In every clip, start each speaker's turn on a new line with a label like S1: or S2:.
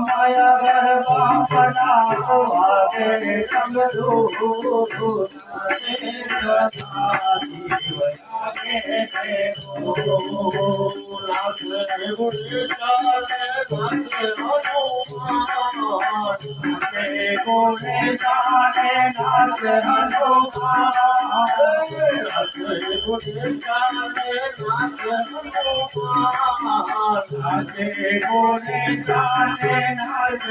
S1: माया गरबा पड़ा वागे कमरू गोरे जाने नाच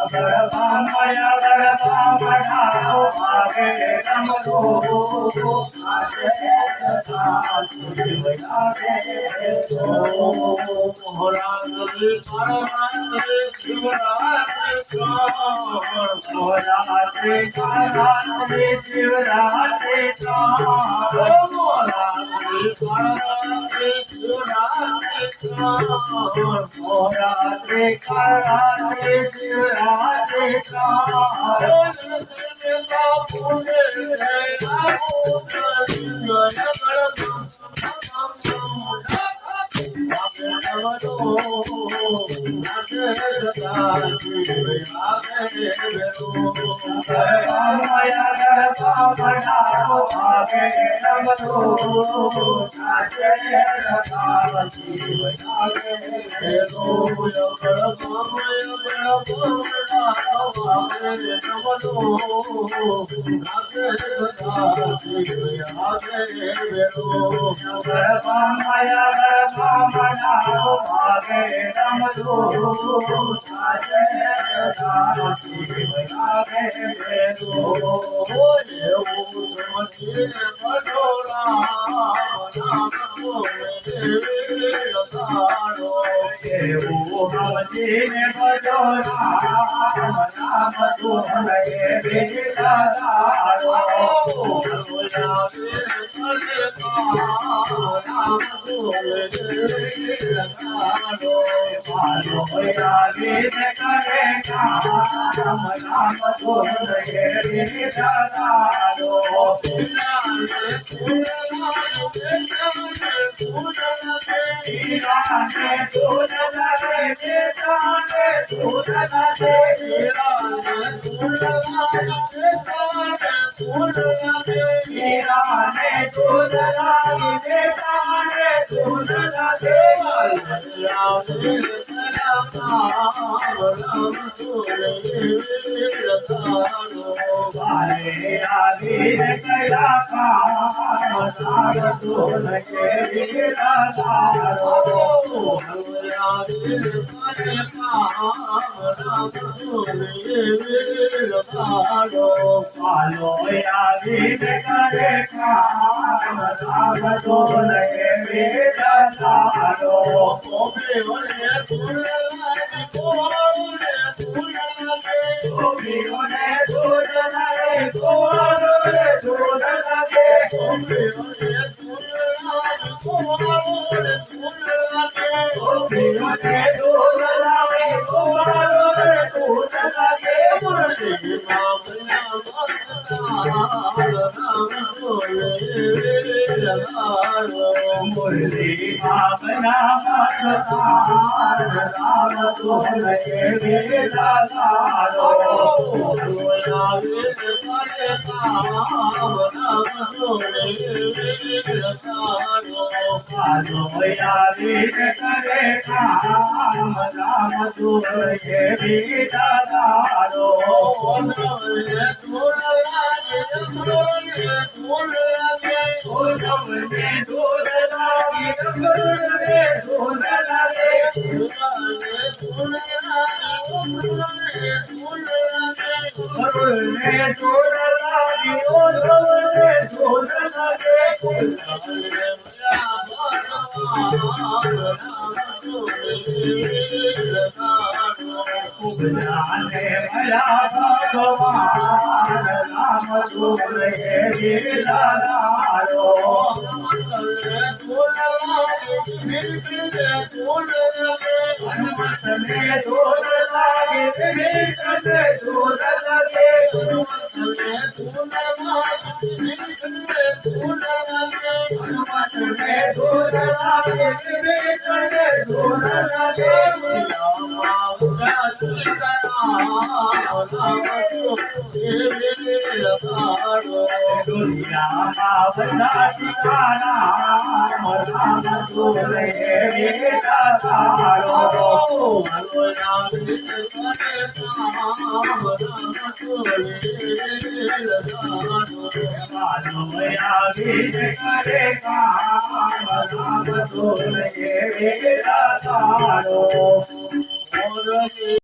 S1: ગરબામયા ગરબા બનાવો આગે રમતો આજે સદા શિવયાગે
S2: મોરાત્રી કાળરાત્રી શિવરાત્રી
S1: શિવરાત્રિ કાળરાત્રિ શિવરાત્રિ
S2: મોરાત્રી કાળરાત્રી શિવરાત્રી
S1: મોરાત્રિ કાળરાત્રિ શિવરાત્રિ ગરબામયા ગરબા બનાવો આગે રમતો આજે સદા શિવયાગે ગરબામયા ગરબા બનાવો આગે રમતો આજે સદા શિવયાગે એવું ભવજીને ભજો રામ નામ સુનયે વિચારો મારો યાદીને કરે કામ નામ સુનયે વિચારો ઈરાને સુનલરે બેટાને સુનલરે ઈરાને સુનલાઈ બેટાને સુનલરે વાલે આવીને કયા કામ નામ સુનયે વિચારો પાલો આવીને કરે કામ નામ સુનયે વિચારો ગોપીઓને સુનલરે કોરે સુનલરે ગોપીઓને સુનલરે કોરે મુરલી ભાવના મતસાર રામ સુનયે વિચારો પાલો આવીને કરે કામ નામ સુનયે વિચારો ઉજવને દૂર લાગી ડમરુને ધૂન લાગે ડમરુને ધૂન લાગી ઉજવને ધૂન લાગે ઉગજાને મળ્યા ભગવાન રામ સુનયે વિચારો હનુમંતને ધૂન લાગે વિભીષણને ધૂન લાગે હનુમંતને ધૂન લાગે વિભીષણને ધૂન લાગે દુનિયામાં બધા ઠિકાણા રામ સુનયે વિચારો માનવયા વિજ કરે કામ રામ તુલજે વેલા તારો
S2: મોરલી